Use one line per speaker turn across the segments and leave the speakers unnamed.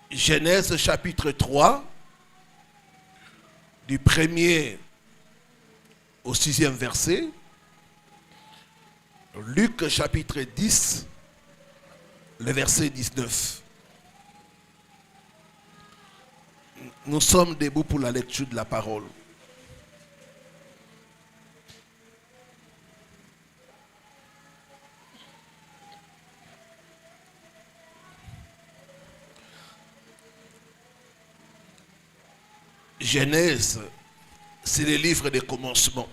Genèse chapitre 3, du 1er au 6e verset. Luc chapitre 10, le verset 19. Nous sommes debout pour la lecture de la parole. Genèse, c'est le livre des commencements.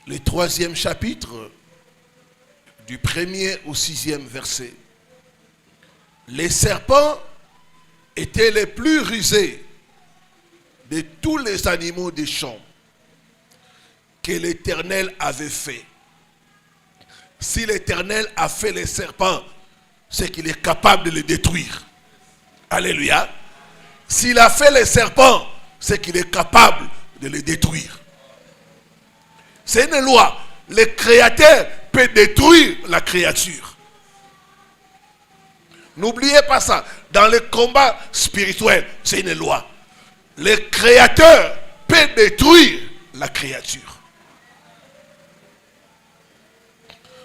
Le 3e chapitre, du 1er au 6e verset. Les serpents étaient les plus rusés de tous les animaux des champs que l'Éternel avait fait. Si l'Éternel a fait les serpents, c'est qu'il est capable de les détruire. Alléluia. S'il a fait les serpents, c'est qu'il est capable de les détruire. C'est une loi. Le créateur peut détruire la créature. N'oubliez pas ça. Dans le combat spirituel, c'est une loi. Le créateur peut détruire la créature.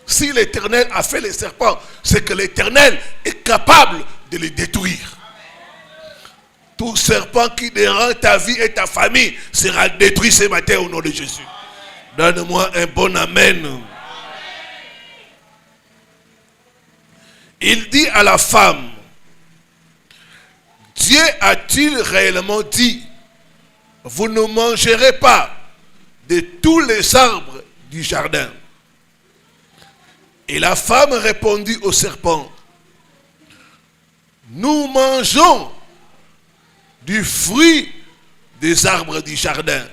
Si l'Éternel a fait les serpents, c'est que l'Éternel est capable de les détruire. Tout serpent qui dérange ta vie et ta famille sera détruit ce matin au nom de Jésus. Donne-moi un bon amen. Il dit à la femme, Dieu a-t-il réellement dit, vous ne mangerez pas de tous les arbres du jardin? Et la femme répondit au serpent, nous mangeons du fruit des arbres du jardin.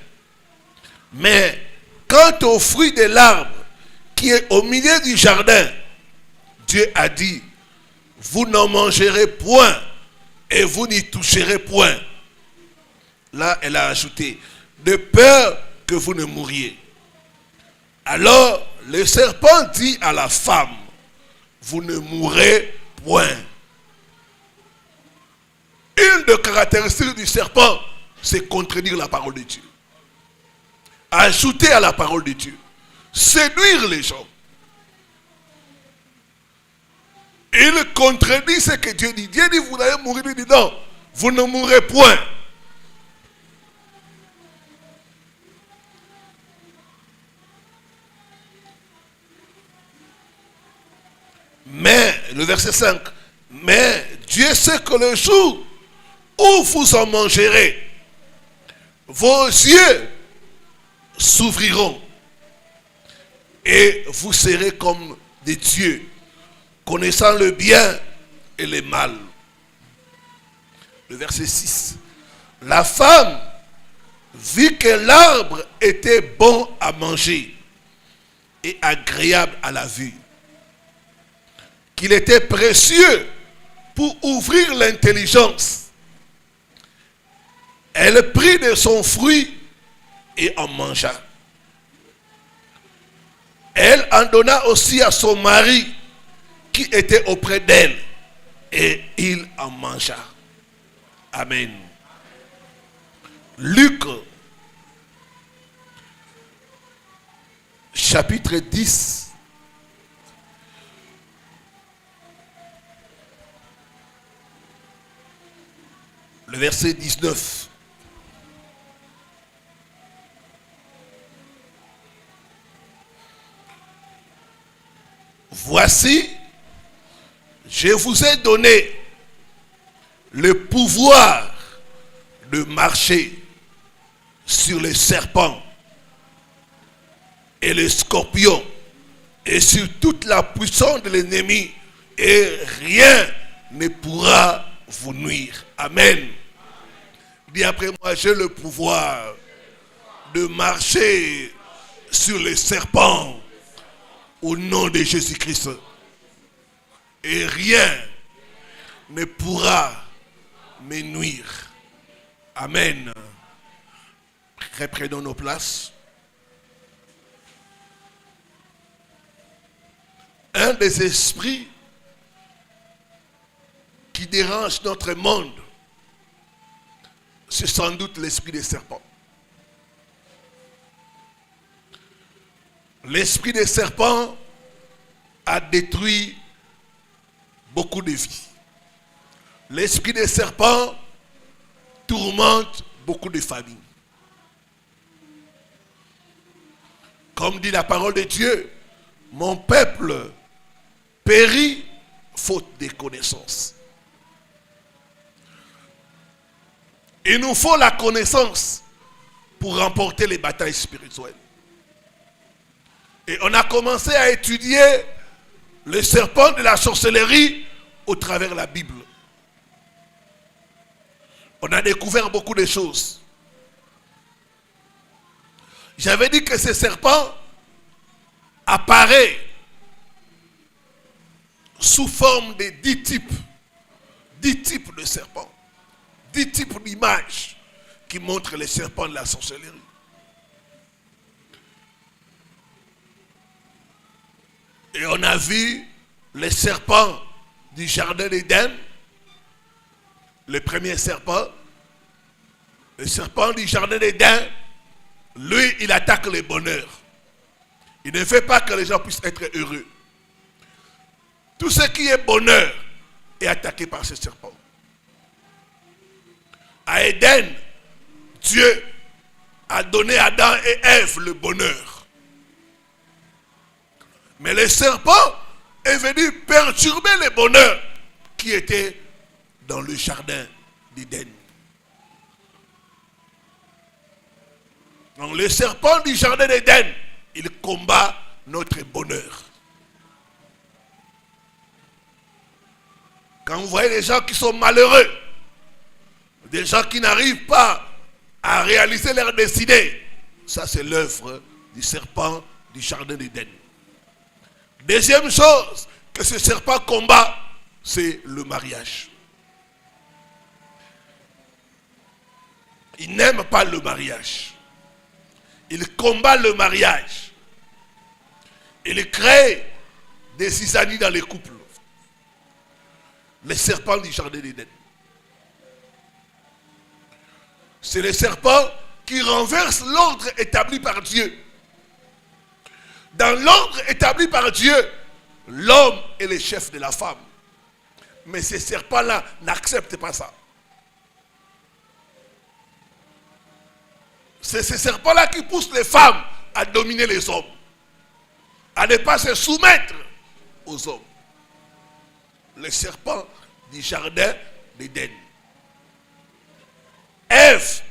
Mais quant au fruit de l'arbre qui est au milieu du jardin, Dieu a dit, vous n'en mangerez point et vous n'y toucherez point. Là, elle a ajouté, de peur que vous ne mouriez. Alors, le serpent dit à la femme, vous ne mourrez point. Une des caractéristiques du serpent, c'est contredire la parole de Dieu. Ajouter à la parole de Dieu. Séduire les gens. Il contredit ce que Dieu dit. Dieu dit, vous allez mourir. Il dit, non, vous ne mourrez point. Mais, le verset 5, mais Dieu sait que le jour où vous en mangerez, vos yeux s'ouvriront et vous serez comme des dieux, connaissant le bien et le mal. Le verset 6. La femme vit que l'arbre était bon à manger et agréable à la vue, qu'il était précieux pour ouvrir l'intelligence. Elle prit de son fruit et en mangea. Elle en donna aussi à son mari qui était auprès d'elle et il en mangea. Amen. Luc chapitre 10. Le verset 19. Voici, je vous ai donné le pouvoir de marcher sur les serpents et les scorpions et sur toute la puissance de l'ennemi et rien ne pourra vous nuire. Amen. Dis après moi, j'ai le pouvoir de marcher sur les serpents au nom de Jésus-Christ. Et rien ne pourra me nuire. Amen. Reprenons nos places. Un des esprits qui dérange notre monde, c'est sans doute l'esprit des serpents. L'esprit des serpents a détruit beaucoup de vies. L'esprit des serpents tourmente beaucoup de familles. Comme dit la parole de Dieu, mon peuple périt faute de connaissances. Il nous faut la connaissance pour remporter les batailles spirituelles. Et on a commencé à étudier le serpent de la sorcellerie au travers de la Bible. On a découvert beaucoup de choses. J'avais dit que ce serpent apparaît sous forme de 10 types. 10 types de serpents. 10 types d'images qui montrent les serpents de la sorcellerie. Et on a vu les serpents du jardin d'Éden. Le premier serpent. Le serpent du jardin d'Éden, lui, il attaque le bonheur. Il ne fait pas que les gens puissent être heureux. Tout ce qui est bonheur est attaqué par ce serpent. À Éden, Dieu a donné à Adam et Ève le bonheur. Mais le serpent est venu perturber le bonheur qui était dans le jardin d'Éden. Donc le serpent du jardin d'Éden, il combat notre bonheur. Quand vous voyez des gens qui sont malheureux, des gens qui n'arrivent pas à réaliser leur destinée, ça c'est l'œuvre du serpent du jardin d'Éden. Deuxième chose que ce serpent combat, c'est le mariage. Il n'aime pas le mariage. Il combat le mariage. Il crée des zizanies dans les couples. Le serpent du jardin d'Éden. C'est le serpent qui renverse l'ordre établi par Dieu. Dans l'ordre établi par Dieu, l'homme est le chef de la femme. Mais ces serpents-là n'acceptent pas ça. C'est ces serpents-là qui poussent les femmes à dominer les hommes, à ne pas se soumettre aux hommes. Le serpent du jardin d'Éden. Ève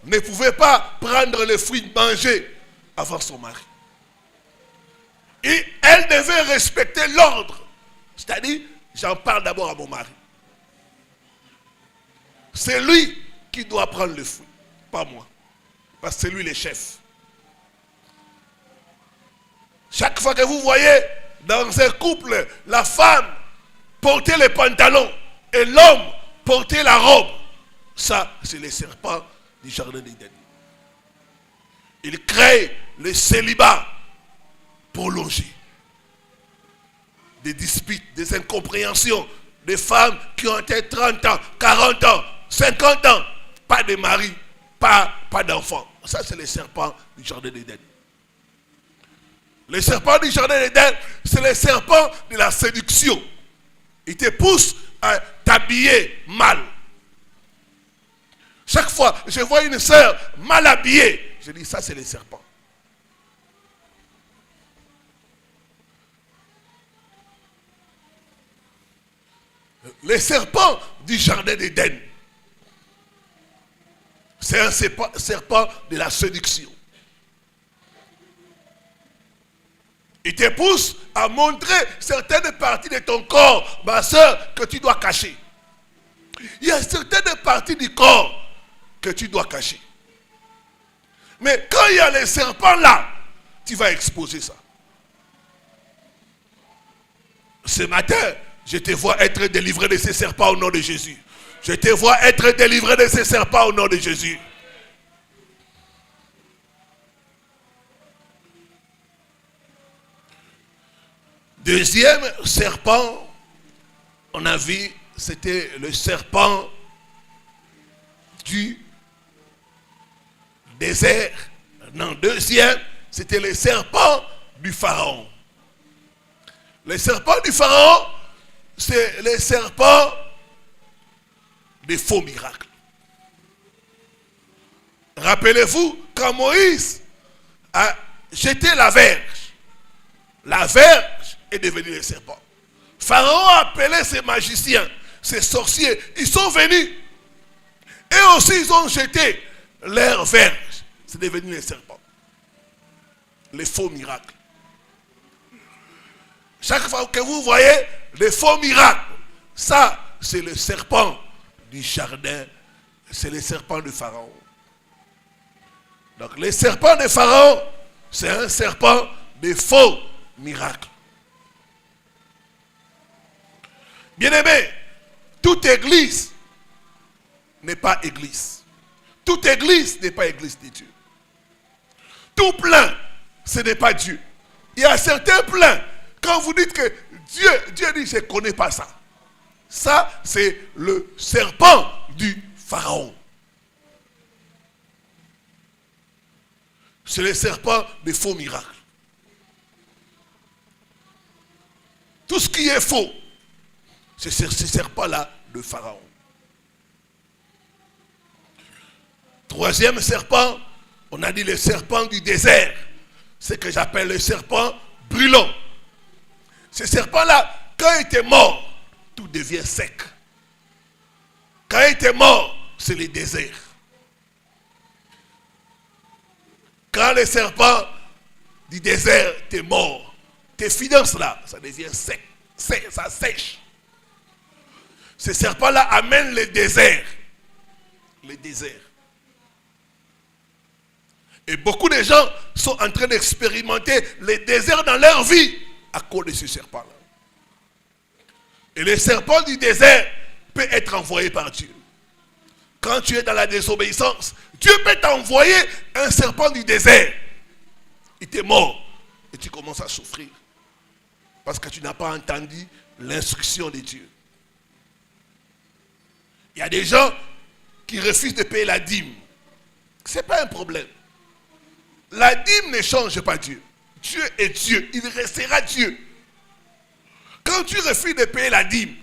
ne pouvait pas prendre le fruit mangé avant son mari. Et elle devait respecter l'ordre. C'est-à-dire, j'en parle d'abord à mon mari. C'est lui qui doit prendre le fruit, pas moi. Parce que c'est lui le chef. Chaque fois que vous voyez dans un couple la femme porter les pantalons et l'homme porter la robe, ça c'est le serpent du jardin d'Éden. Il crée le célibat prolongé. Des disputes, des incompréhensions, des femmes qui ont été 30 ans, 40 ans, 50 ans, pas de mari, pas d'enfants. Ça c'est le serpent du jardin d'Éden. Le serpent du jardin d'Éden, c'est le serpent de la séduction. Il te pousse à t'habiller mal. Chaque fois je vois une sœur mal habillée, je dis ça c'est le serpent. Le serpent du jardin d'Éden, c'est un serpent de la séduction. Il te pousse à montrer certaines parties de ton corps, ma soeur, que tu dois cacher. Il y a certaines parties du corps que tu dois cacher. Mais quand il y a les serpents là, tu vas exposer ça. Ce matin, je te vois être délivré de ces serpents au nom de Jésus. Je te vois être délivré de ces serpents au nom de Jésus. Deuxième serpent, on a vu, c'était le serpent du désert. Non, deuxième, c'était le serpent du Pharaon. Le serpent du Pharaon, c'est le serpent des faux miracles. Rappelez-vous, quand Moïse a jeté la verge est devenue le serpent. Pharaon a appelé ses magiciens, ses sorciers, ils sont venus. Et aussi ils ont jeté leur verge. C'est devenu les serpents. Les faux miracles. Chaque fois que vous voyez les faux miracles, ça c'est le serpent du jardin, c'est le serpent de Pharaon. Donc le serpent de Pharaon, c'est un serpent de faux miracles. Bien-aimé, toute église n'est pas église. Toute église n'est pas église de Dieu. Tout plein, ce n'est pas Dieu. Il y a certains pleins, quand vous dites que Dieu dit, je ne connais pas ça. Ça, c'est le serpent du Pharaon. C'est le serpent des faux miracles. Tout ce qui est faux, c'est ce serpent-là de Pharaon. Troisième serpent, on a dit le serpent du désert. Ce que j'appelle le serpent brûlant. Ce serpent-là, quand il était mort, tout devient sec. Quand il était mort, c'est le désert. Quand le serpent du désert est mort, tes finances là, ça devient sec. Ça sèche. Ce serpent-là amène le désert. Le désert. Et beaucoup de gens sont en train d'expérimenter le désert dans leur vie à cause de ce serpent-là. Et le serpent du désert peut être envoyé par Dieu. Quand tu es dans la désobéissance, Dieu peut t'envoyer un serpent du désert. Il t'est mort et tu commences à souffrir. Parce que tu n'as pas entendu l'instruction de Dieu. Il y a des gens qui refusent de payer la dîme. Ce n'est pas un problème. La dîme ne change pas Dieu. Dieu est Dieu. Il restera Dieu. Quand tu refuses de payer la dîme,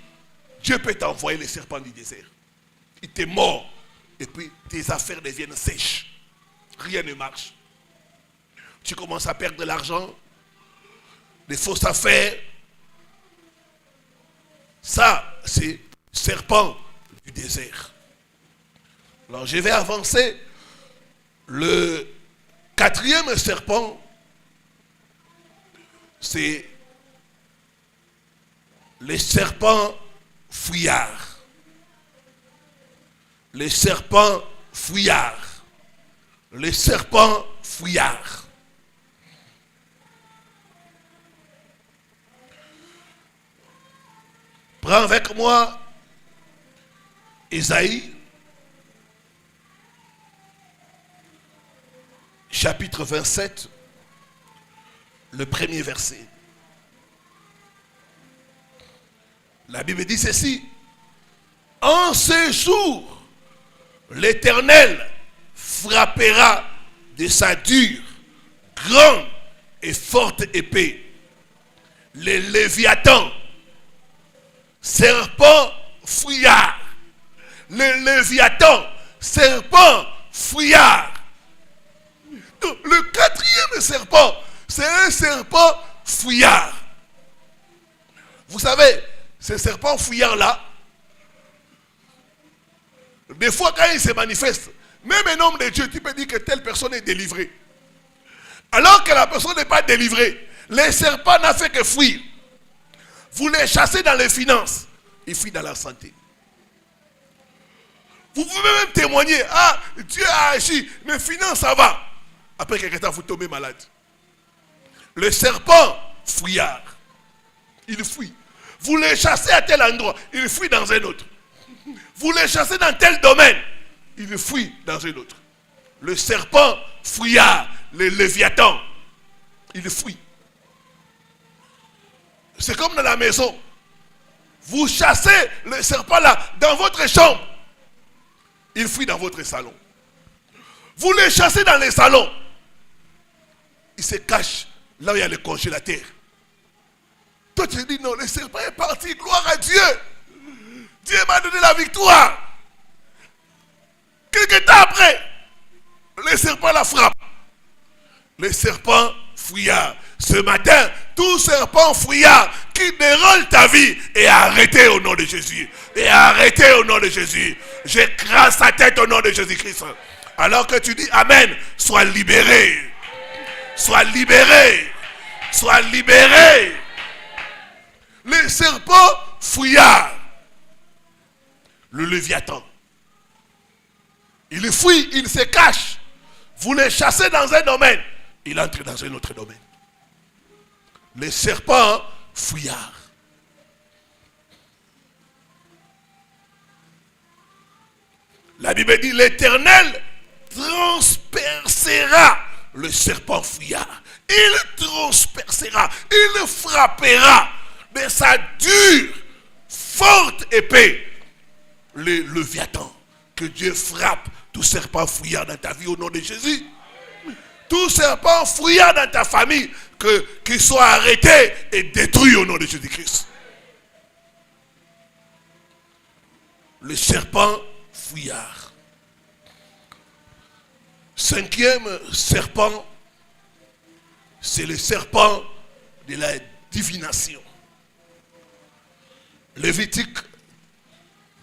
Dieu peut t'envoyer le serpent du désert. Il t'est mort. Et puis tes affaires deviennent sèches. Rien ne marche. Tu commences à perdre de l'argent. Des fausses affaires. Ça, c'est serpent du désert. Alors je vais avancer. Le quatrième serpent, c'est le serpent fouillard. Le serpent fouillard. Le serpent fouillard. Prends avec moi Ésaïe, chapitre 27, le premier verset. La Bible dit ceci. En ce jour, l'Éternel frappera de sa dure, grande et forte épée les Léviathans, serpent fouillard. Le Léviathan, serpent fouillard. Donc, le quatrième serpent, c'est un serpent fouillard. Vous savez, ce serpent fouillard-là, des fois quand il se manifeste, même un homme de Dieu, tu peux dire que telle personne est délivrée. Alors que la personne n'est pas délivrée, le serpent n'a fait que fuir. Vous les chassez dans les finances, il fuit dans la santé. Vous pouvez même témoigner, ah, Dieu a agi, mes finances ça va. Après quelque temps, vous tombez malade. Le serpent fouillard, il fuit. Vous les chassez à tel endroit, il fuit dans un autre. Vous les chassez dans tel domaine, il fuit dans un autre. Le serpent fouillard, le Léviathan, il fuit. C'est comme dans la maison. Vous chassez le serpent là dans votre chambre. Il fuit dans votre salon. Vous le chassez dans les salons. Il se cache là où il y a le congélateur. Toi tu te dis non, le serpent est parti, gloire à Dieu. Dieu m'a donné la victoire. Quelques temps après, le serpent la frappe. Le serpent fouillard. Ce matin, tout serpent fouillard qui déroule ta vie est arrêté au nom de Jésus. Et arrêté au nom de Jésus. J'écrase sa tête au nom de Jésus-Christ. Alors que tu dis Amen, sois libéré. Sois libéré. Sois libéré. Le serpent fouillard. Le Léviathan. Il fuit, il se cache. Vous le chassez dans un domaine, il entre dans un autre domaine. Le serpent fouillard. La Bible dit l'Éternel transpercera le serpent fouillard. Il transpercera, il frappera de sa dure, forte épée le Léviathan. Que Dieu frappe tout serpent fouillard dans ta vie au nom de Jésus. Tout serpent fouillard dans ta famille, qu'il soit arrêté et détruit au nom de Jésus-Christ. Le serpent fouillard. Cinquième serpent, c'est le serpent de la divination. Lévitique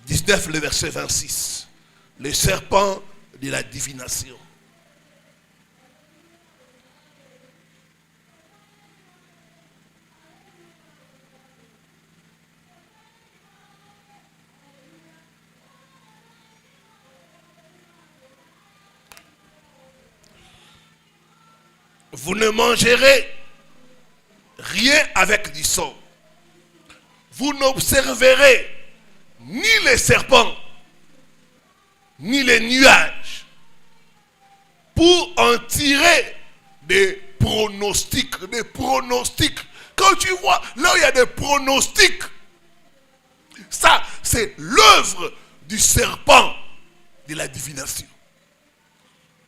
19, le verset 26. Le serpent de la divination. Vous ne mangerez rien avec du sang. Vous n'observerez ni les serpents, ni les nuages, pour en tirer des pronostics. Des pronostics. Quand tu vois, là où il y a des pronostics, ça, c'est l'œuvre du serpent de la divination.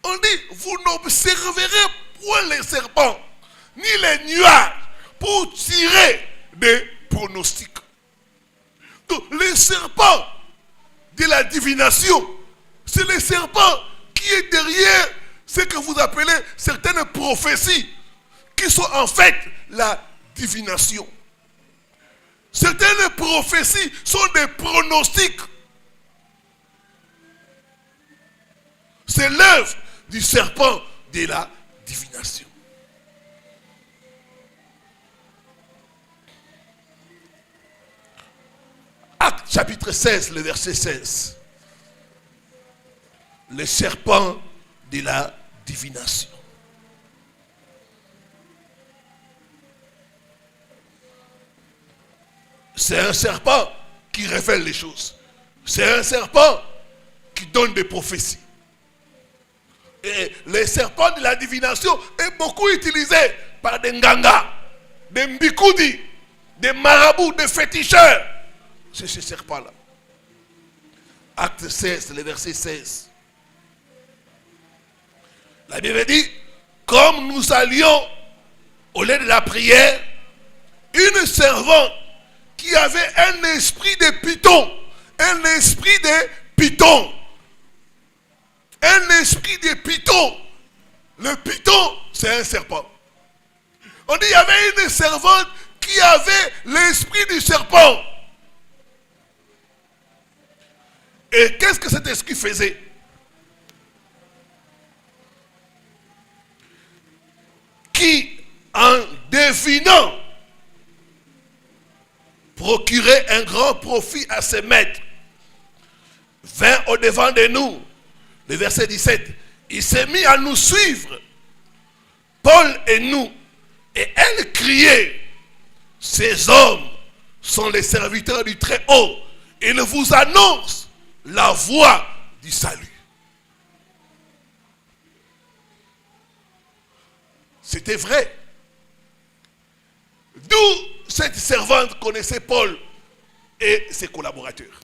On dit, vous n'observerez point les serpents, ni les nuages, pour tirer des pronostics. Donc, les serpents de la divination, c'est les serpents qui est derrière ce que vous appelez certaines prophéties, qui sont en fait la divination. Certaines prophéties sont des pronostics. C'est l'œuvre du serpent de la divination. Acte chapitre 16, le verset 16. Le serpent de la divination. C'est un serpent qui révèle les choses. C'est un serpent qui donne des prophéties. Et le serpent de la divination est beaucoup utilisé par des nganga, des mbikoudi, des marabouts, des féticheurs. C'est ce serpent-là. Acte 16, le verset 16. La Bible dit, comme nous allions au lieu de la prière, une servante qui avait un esprit de python, un esprit de python, un esprit de python. Le python, c'est un serpent. On dit, il y avait une servante qui avait l'esprit du serpent. Et qu'est-ce que cet esprit faisait? Qui, en devinant, procurait un grand profit à ses maîtres, vint au-devant de nous. Le verset 17. Il s'est mis à nous suivre, Paul et nous, et elle criait, ces hommes sont les serviteurs du Très-Haut. Ils vous annoncent la voie du salut. C'était vrai. D'où cette servante connaissait Paul et ses collaborateurs.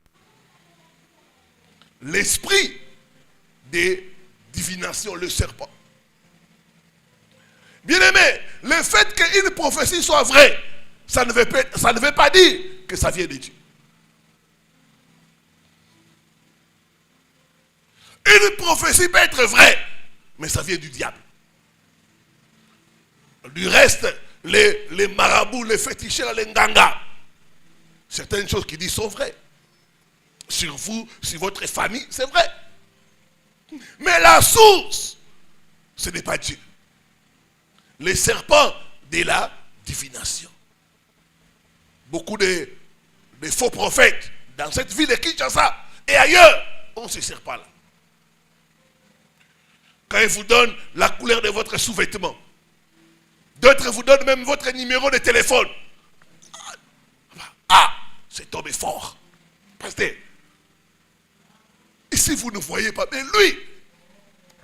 L'esprit de divination, le serpent. Bien-aimé, le fait qu'une prophétie soit vraie, ça ne veut pas dire que ça vient de Dieu. Une prophétie peut être vraie, mais ça vient du diable. Du reste, les marabouts, les féticheurs, les nganga, certaines choses qui disent sont vraies. Sur vous, sur votre famille, c'est vrai. Mais la source, ce n'est pas Dieu. Les serpents de la divination. Beaucoup de faux prophètes dans cette ville de Kinshasa et ailleurs ont ces serpents-là. Quand ils vous donnent la couleur de votre sous-vêtement, d'autres vous donnent même votre numéro de téléphone. Ah, cet homme est fort. Pasteur, ici vous ne voyez pas, mais lui,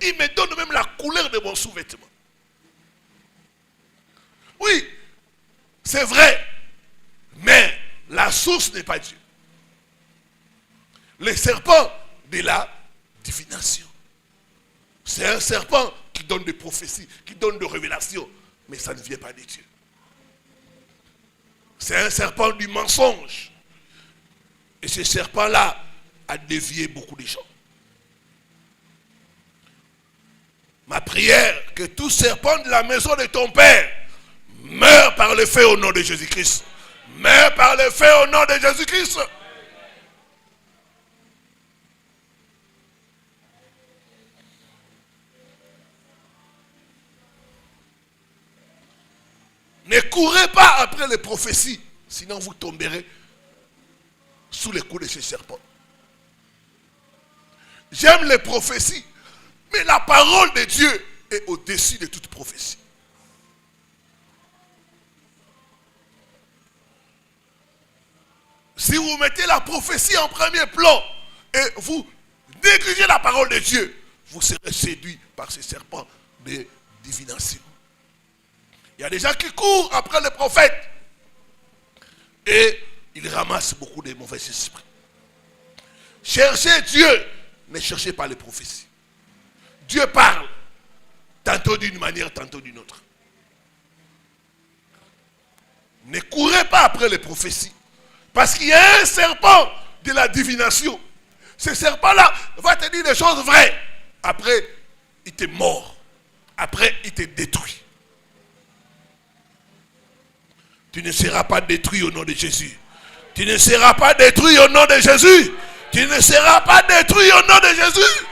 il me donne même la couleur de mon sous-vêtement. Oui, c'est vrai, mais la source n'est pas Dieu. Le serpent de la divination. C'est un serpent qui donne des prophéties, qui donne des révélations, mais ça ne vient pas de Dieu. C'est un serpent du mensonge. Et ce serpent-là a dévié beaucoup de gens. Ma prière, que tout serpent de la maison de ton Père meure par le feu au nom de Jésus-Christ. Meure par le feu au nom de Jésus-Christ. Ne courez pas après les prophéties, sinon vous tomberez sous les coups de ces serpents. J'aime les prophéties, mais la parole de Dieu est au-dessus de toute prophétie. Si vous mettez la prophétie en premier plan et vous négligez la parole de Dieu, vous serez séduit par ces serpents de divination. Il y a des gens qui courent après les prophètes et ils ramassent beaucoup de mauvais esprits. Cherchez Dieu, ne cherchez pas les prophéties. Dieu parle, tantôt d'une manière, tantôt d'une autre. Ne courez pas après les prophéties, parce qu'il y a un serpent de la divination. Ce serpent-là va te dire des choses vraies. Après, il te mord. Après, il te détruit. Tu ne seras pas détruit au nom de Jésus. Tu ne seras pas détruit au nom de Jésus. Tu ne seras pas détruit au nom de Jésus.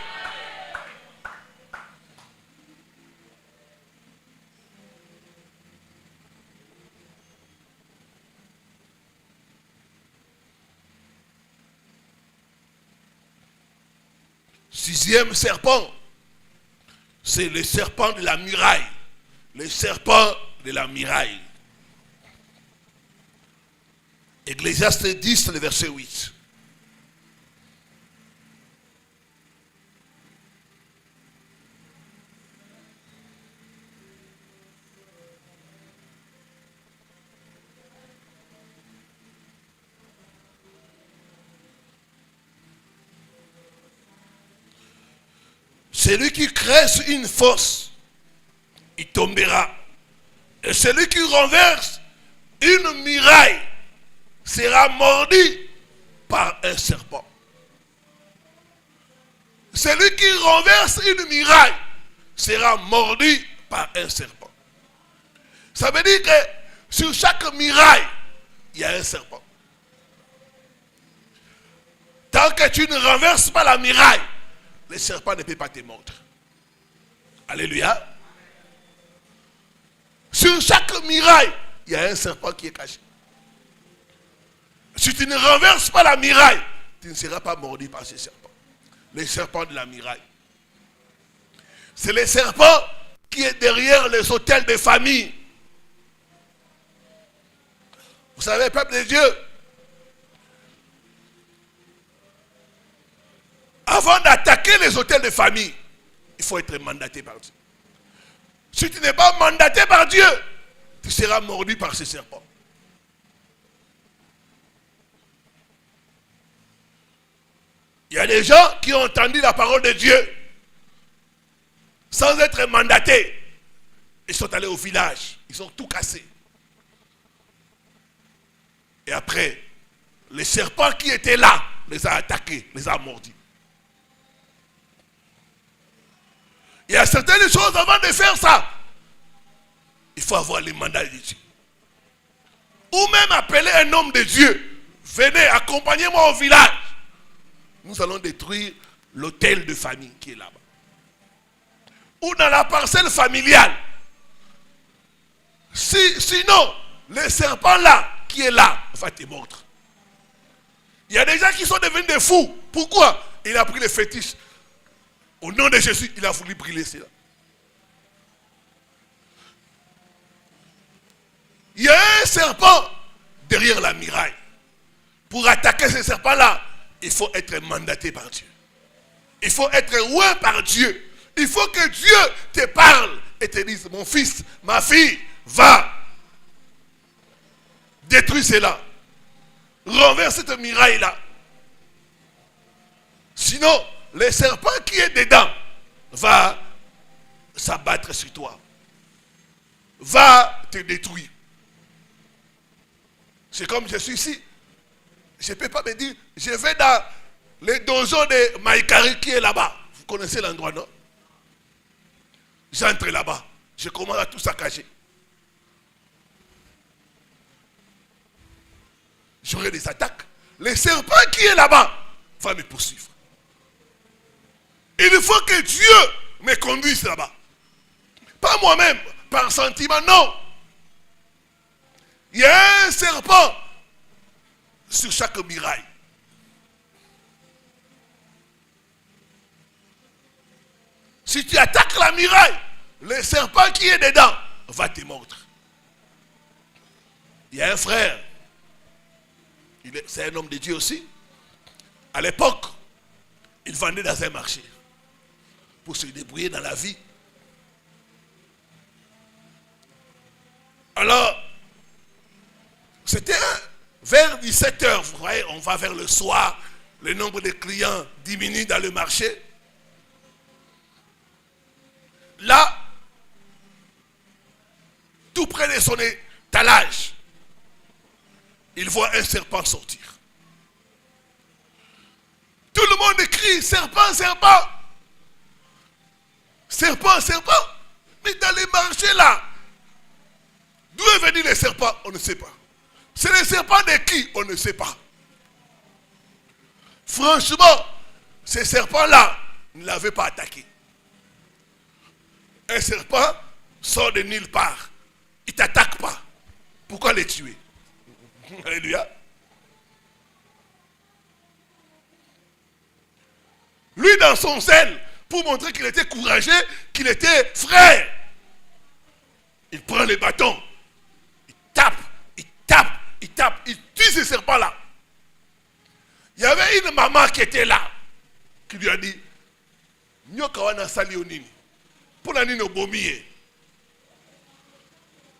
Sixième serpent, c'est le serpent de la muraille. Le serpent de la muraille. Ecclésiaste 10, le verset 8. Celui qui creuse une fosse, il tombera. Et celui qui renverse une muraille sera mordu par un serpent. Celui qui renverse une muraille sera mordu par un serpent. Ça veut dire que sur chaque muraille, il y a un serpent. Tant que tu ne renverses pas la muraille, le serpent ne peut pas te mordre. Alléluia. Sur chaque muraille, il y a un serpent qui est caché. Si tu ne renverses pas la muraille, tu ne seras pas mordu par ce serpent. Le serpent de la muraille. C'est le serpent qui est derrière les autels des familles. Vous savez, peuple de Dieu, avant d'attaquer les autels de famille, il faut être mandaté par Dieu. Si tu n'es pas mandaté par Dieu, tu seras mordu par ce serpent. y a des gens qui ont entendu la parole de Dieu sans être mandatés. Ils sont allés au village, ils ont tout cassé. Et après, les serpents qui étaient là les a attaqués, les a mordis. Il y a certaines choses avant de faire ça. Il faut avoir les mandats de Dieu. Ou même appeler un homme de Dieu. Venez, accompagnez-moi au village. Nous allons détruire l'hôtel de famille qui est là-bas. Ou dans la parcelle familiale. Sinon, le serpent là, qui est là, va te mordre. Il y a des gens qui sont devenus des fous. Pourquoi? Il a pris les fétiches. Au nom de Jésus, il a voulu brûler cela. Il y a un serpent derrière la muraille. Pour attaquer ce serpent-là, il faut être mandaté par Dieu. Il faut être oint par Dieu. Il faut que Dieu te parle et te dise, mon fils, ma fille, va. Détruis cela. Renverse cette muraille-là. Sinon, le serpent qui est dedans va s'abattre sur toi. Va te détruire. C'est comme je suis ici. Je ne peux pas me dire, je vais dans le donjon de Maïkari qui est là-bas. Vous connaissez l'endroit, non? J'entre là-bas. Je commence à tout saccager. J'aurai des attaques. Le serpent qui est là-bas va me poursuivre. Il faut que Dieu me conduise là-bas. Pas moi-même, par sentiment, non. Il y a un serpent sur chaque muraille. Si tu attaques la muraille, le serpent qui est dedans va te mordre. Il y a un frère, c'est un homme de Dieu aussi. À l'époque, il vendait dans un marché pour se débrouiller dans la vie. Alors, c'était vers 17h, vous voyez, on va vers le soir, le nombre de clients diminue dans le marché. Là, tout près de son étalage, il voit un serpent sortir. Tout le monde crie, serpent, serpent. Serpent, serpent. Mais dans les marchés là, d'où est venu le serpent? On ne sait pas. C'est le serpent de qui? On ne sait pas. Franchement, ce serpent-là ne l'avait pas attaqué. Un serpent sort de nulle part. Il ne t'attaque pas. Pourquoi le tuer? Alléluia. Lui, dans son zèle, pour montrer qu'il était courageux, qu'il était frère, il prend le bâton. Il tape, il tape, il tape, il tue ce serpent-là. Il y avait une maman qui était là, qui lui a dit, Nyokawana sali onini. Pour la nino bomiye.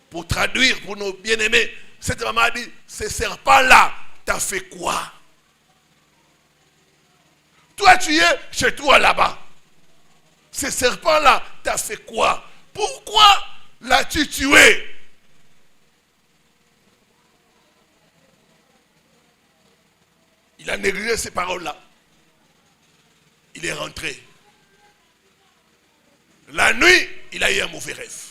Pour traduire pour nos bien-aimés, cette maman a dit, ce serpent-là t'a fait quoi? Toi tu es chez toi là-bas. Ce serpent-là t'a fait quoi? Pourquoi l'as-tu tué? Il a négligé ces paroles-là. Il est rentré. La nuit, il a eu un mauvais rêve.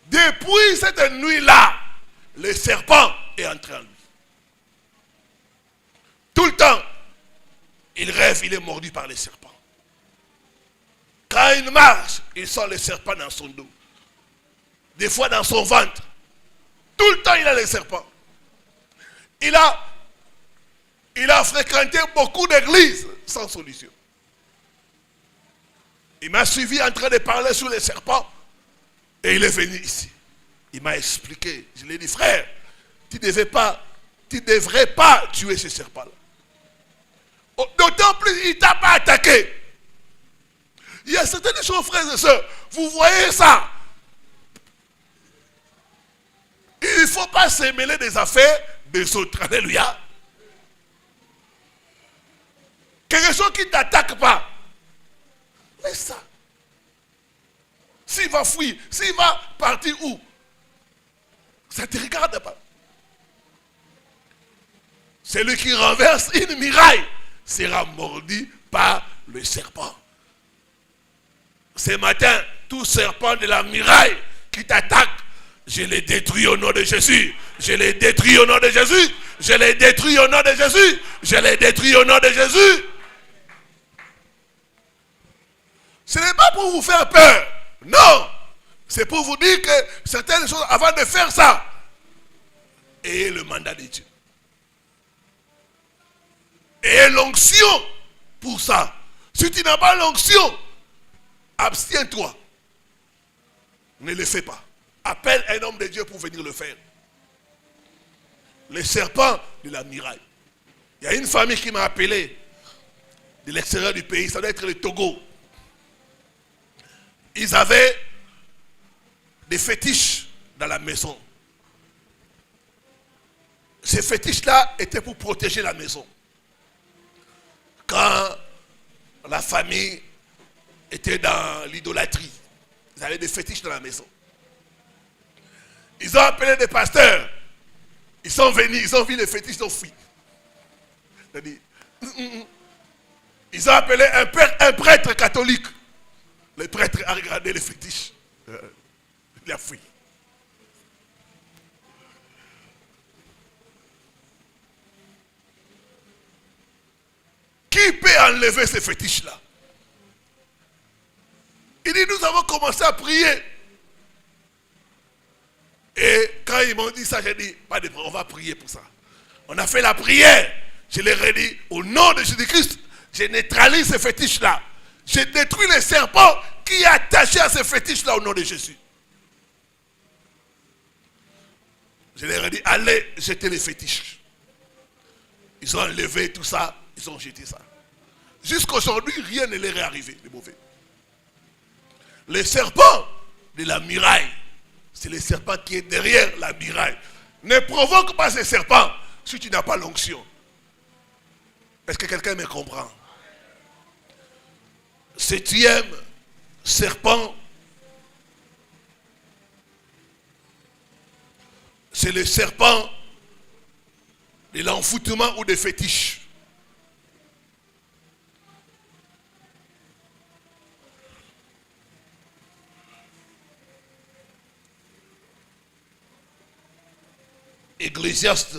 Depuis cette nuit-là, le serpent est entré en lui. Tout le temps, il rêve, il est mordu par les serpents. Quand il marche, il sent le serpent dans son dos. Des fois dans son ventre. Tout le temps, il a les serpents. Il a fréquenté beaucoup d'églises sans solution. Il m'a suivi en train de parler sur les serpents. Et il est venu ici. Il m'a expliqué. Je lui ai dit, frère, tu ne devrais pas tuer ce serpent-là. D'autant plus, il ne t'a pas attaqué. Il y a certaines choses, frères et sœurs. Vous voyez ça? Il ne faut pas se mêler des affaires des autres. Alléluia. Quelque chose qui ne t'attaque pas. Laisse ça. S'il va fuir, s'il va partir où? Ça ne te regarde pas. Celui qui renverse une muraille sera mordu par le serpent. Ce matin, tout serpent de la muraille qui t'attaque, je les détruis au nom de Jésus. Je les détruis au nom de Jésus. Je les détruis au nom de Jésus. Je les détruis au nom de Jésus. Ce n'est pas pour vous faire peur. Non. C'est pour vous dire que certaines choses, avant de faire ça, ayez le mandat de Dieu. Ayez l'onction pour ça. Si tu n'as pas l'onction, abstiens-toi. Ne le fais pas. Appelle un homme de Dieu pour venir le faire. Les serpents de la muraille. Il y a une famille qui m'a appelé de l'extérieur du pays, ça doit être le Togo. Ils avaient des fétiches dans la maison. Ces fétiches-là étaient pour protéger la maison. Quand la famille était dans l'idolâtrie, ils avaient des fétiches dans la maison. Ils ont appelé des pasteurs. Ils sont venus, ils ont vu les fétiches, ils ont fui. Ils ont appelé un prêtre catholique. Le prêtre a regardé les fétiches. Il a fui. Qui peut enlever ces fétiches-là? Il dit, nous avons commencé à prier. Et quand ils m'ont dit ça, j'ai dit, pas de problème, on va prier pour ça. On a fait la prière. Je leur ai dit, au nom de Jésus-Christ, je neutralise ces fétiches-là. Je détruis les serpents qui est attaché à ces fétiches-là au nom de Jésus. Je leur ai dit, allez jeter les fétiches. Ils ont enlevé tout ça, ils ont jeté ça. Jusqu'aujourd'hui, rien ne leur est arrivé de mauvais. Les serpents de la muraille, c'est le serpent qui est derrière la muraille. Ne provoque pas ces serpents si tu n'as pas l'onction. Est-ce que quelqu'un me comprend? Septième serpent, c'est le serpent de l'envoûtement ou des fétiches. Ecclésiaste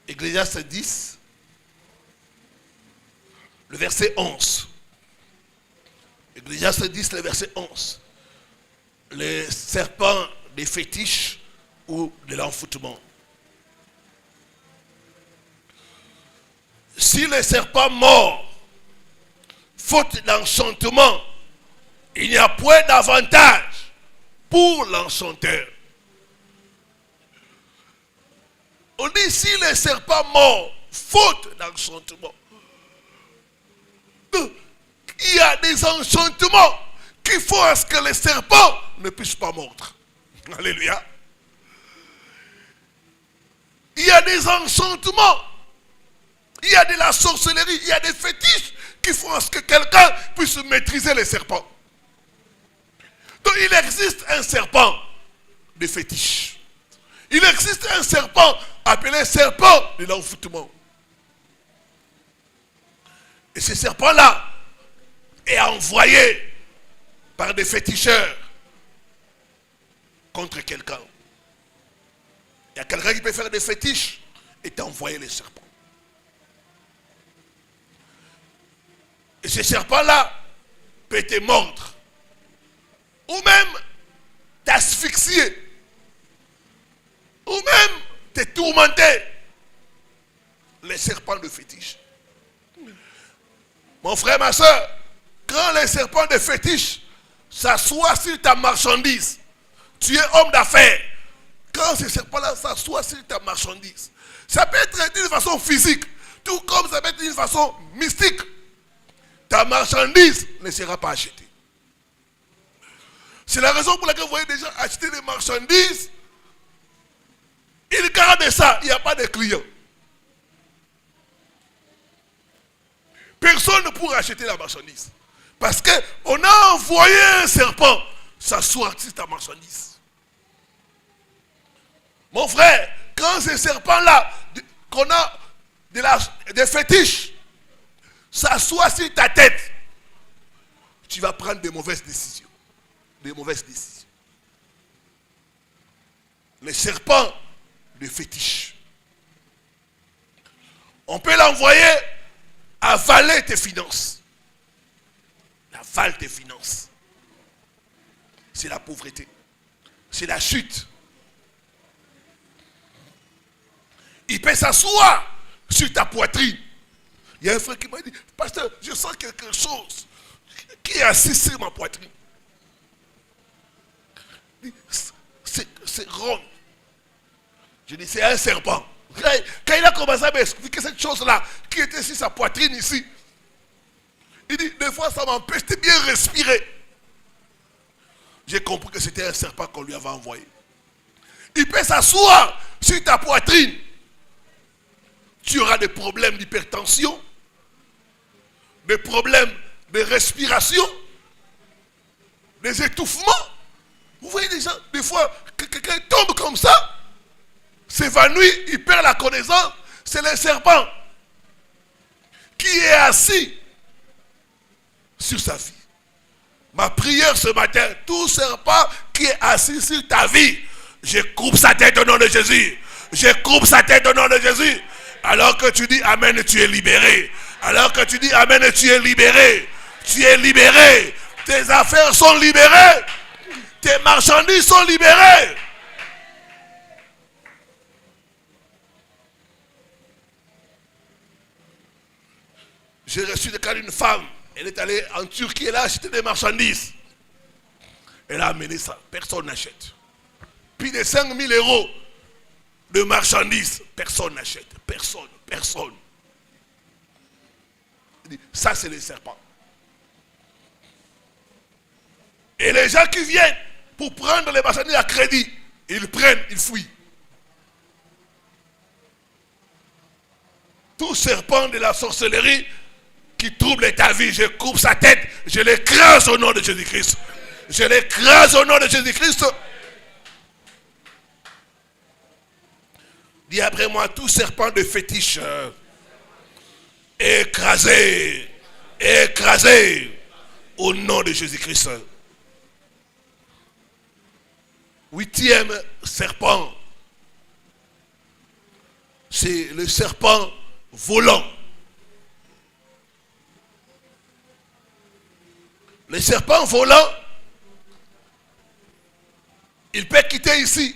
Ecclésiaste 10, le verset 11. Ecclésiaste 10, le verset 11. Les serpents des fétiches ou de l'envoûtement. Si le serpent mord, faute d'enchantement, il n'y a point d'avantage pour l'enchanteur. On dit si le serpent mord, faute d'enchantement. Il y a des enchantements qui font à ce que les serpents ne puissent pas mordre. Alléluia. Il y a des enchantements. Il y a de la sorcellerie. Il y a des fétiches qui font à ce que quelqu'un puisse maîtriser les serpents. Donc il existe un serpent de fétiche. Il existe un serpent appelé serpent de l'envoûtement. Et ce serpent-là est envoyé par des féticheurs contre quelqu'un. Il y a quelqu'un qui peut faire des fétiches et t'envoyer les serpents. Et ce serpent-là peut te mordre ou même t'asphyxier ou même te tourmenter. Les serpents de fétiche. Mon frère, ma soeur, quand les serpents de fétiche s'assoient sur ta marchandise, tu es homme d'affaires. Quand ces serpents-là s'assoient sur ta marchandise, ça peut être d'une façon physique, tout comme ça peut être d'une façon mystique. Ta marchandise ne sera pas achetée. C'est la raison pour laquelle vous voyez des gens acheter des marchandises pas de ça, il n'y a pas de clients. Personne ne pourra acheter la marchandise. Parce qu'on a envoyé un serpent s'asseoir sur ta marchandise. Mon frère, quand ces serpents-là, qu'on a des fétiches, s'assoient sur ta tête, tu vas prendre de mauvaises décisions. Des mauvaises décisions. Les serpents de fétiche. On peut l'envoyer avaler tes finances. Avale tes finances. C'est la pauvreté. C'est la chute. Il peut s'asseoir sur ta poitrine. Il y a un frère qui m'a dit, pasteur, je sens quelque chose qui est assis sur ma poitrine. C'est rond. Je dis, c'est un serpent. Quand il a commencé à m'expliquer cette chose-là, qui était sur sa poitrine ici, il dit, des fois ça m'empêche de bien respirer. J'ai compris que c'était un serpent qu'on lui avait envoyé. Il peut s'asseoir sur ta poitrine. Tu auras des problèmes d'hypertension, des problèmes de respiration, des étouffements. Vous voyez des gens, des fois, quelqu'un tombe comme ça, s'évanouit, il perd la connaissance, c'est le serpent qui est assis sur sa vie. Ma prière ce matin, tout serpent qui est assis sur ta vie, je coupe sa tête au nom de Jésus. Je coupe sa tête au nom de Jésus. Alors que tu dis Amen, tu es libéré. Alors que tu dis Amen, tu es libéré. Tu es libéré. Tes affaires sont libérées. Tes marchandises sont libérées. J'ai reçu le cas d'une femme. Elle est allée en Turquie, elle a acheté des marchandises. Elle a amené ça. Personne n'achète. Plus de 5 000 € de marchandises. Personne n'achète. Personne. Personne. Ça, c'est les serpents. Et les gens qui viennent pour prendre les marchandises à crédit, ils prennent, ils fuient. Tout serpent de la sorcellerie qui trouble ta vie, je coupe sa tête, je l'écrase au nom de Jésus-Christ. Je l'écrase au nom de Jésus-Christ. Dis après moi, tout serpent de fétiche, écrasé, écrasé au nom de Jésus-Christ. 8e serpent, c'est le serpent volant. Le serpent volant, il peut quitter ici,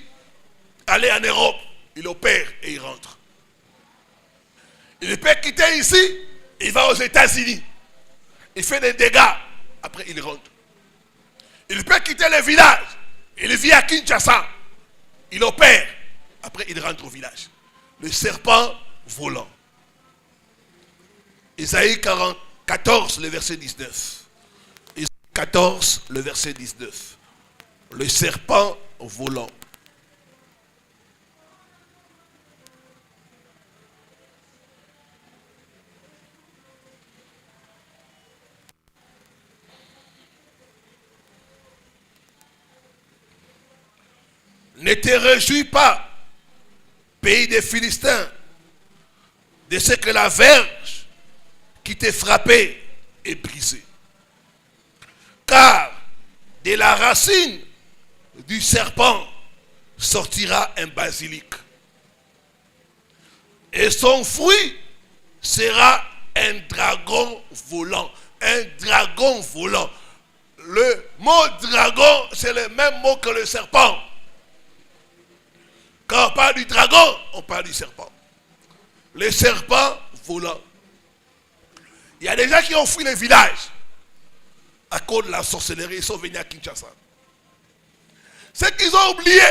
aller en Europe, il opère et il rentre. Il peut quitter ici, il va aux États-Unis, il fait des dégâts, après il rentre. Il peut quitter le village, il vit à Kinshasa, il opère, après il rentre au village. Le serpent volant. Isaïe 14, le verset 19. 14, le verset 19. Le serpent volant. Ne te réjouis pas, pays des Philistins, de ce que la verge qui t'est frappée est brisée. Car de la racine du serpent sortira un basilic. Et son fruit sera un dragon volant. Un dragon volant. Le mot dragon, c'est le même mot que le serpent. Quand on parle du dragon, on parle du serpent. Le serpent volant. Il y a des gens qui ont fui les villages à cause de la sorcellerie, ils sont venus à Kinshasa. Ce qu'ils ont oublié,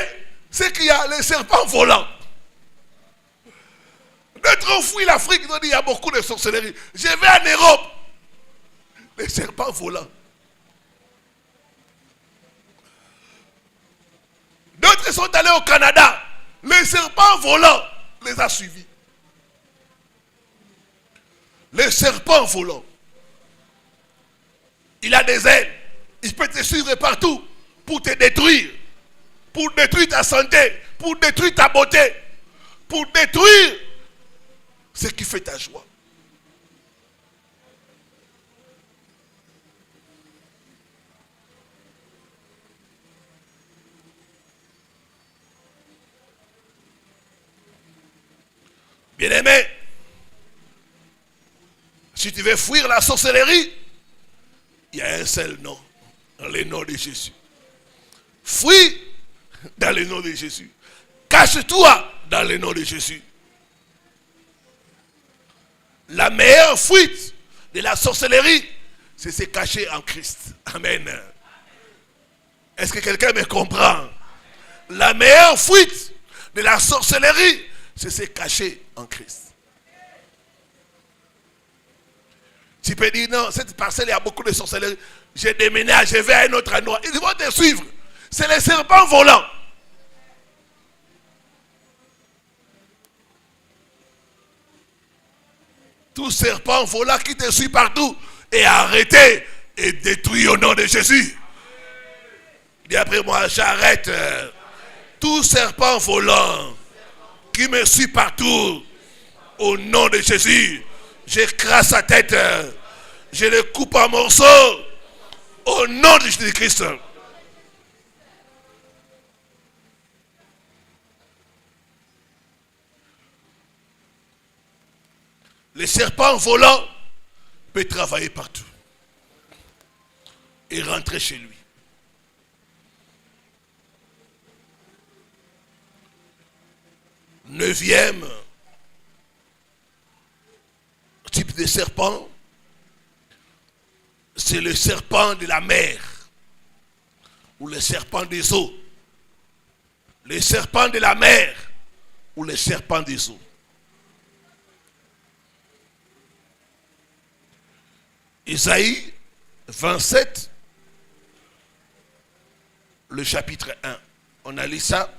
c'est qu'il y a les serpents volants. D'autres ont fui l'Afrique, ils ont dit il y a beaucoup de sorcellerie. Je vais en Europe. Les serpents volants. D'autres sont allés au Canada. Les serpents volants les a suivis. Les serpents volants. Il a des ailes. Il peut te suivre partout pour te détruire. Pour détruire ta santé. Pour détruire ta beauté. Pour détruire ce qui fait ta joie. Bien-aimé, si tu veux fuir la sorcellerie, il y a un seul nom, dans le nom de Jésus. Fuis dans le nom de Jésus. Cache-toi dans le nom de Jésus. La meilleure fuite de la sorcellerie, c'est se cacher en Christ. Amen. Est-ce que quelqu'un me comprend? La meilleure fuite de la sorcellerie, c'est se cacher en Christ. Tu peux dire non, cette parcelle, il y a beaucoup de sorcellerie. Je déménage, je vais à un autre endroit. Ils vont te suivre. C'est les serpents volants. Tout serpent volant qui te suit partout est arrêté et détruit au nom de Jésus. Dis après moi, j'arrête. Tout serpent volant qui me suit partout, au nom de Jésus, j'écrase sa tête, je le coupe en morceaux, au nom de Jésus-Christ. Le serpent volant peut travailler partout et rentrer chez lui. Neuvième type de serpent, c'est le serpent de la mer ou le serpent des eaux. Le serpent de la mer ou le serpent des eaux. Isaïe 27, le chapitre 1. On a lu ça.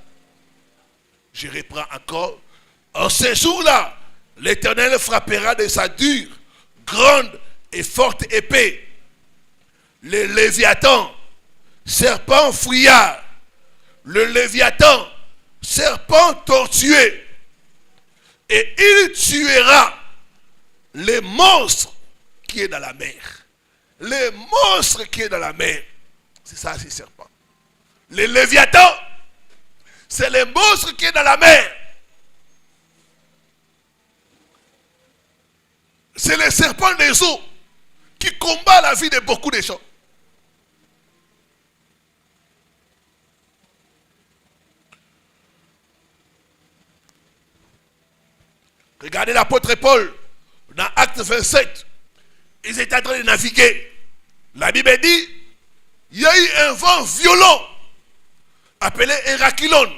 Je reprends encore. En ce jour-là, l'Éternel frappera de sa dure, grande et forte épée le Léviathan, serpent fouillard, le Léviathan, serpent tortueux, et il tuera les monstres qui est dans la mer. Les monstres qui est dans la mer, c'est ça, ces serpents. Le Léviathan, c'est les monstres qui est dans la mer. C'est les serpents des eaux qui combattent la vie de beaucoup de gens. Regardez l'apôtre Paul dans Acte 27. Ils étaient en train de naviguer. La Bible dit, il y a eu un vent violent appelé Héraclone.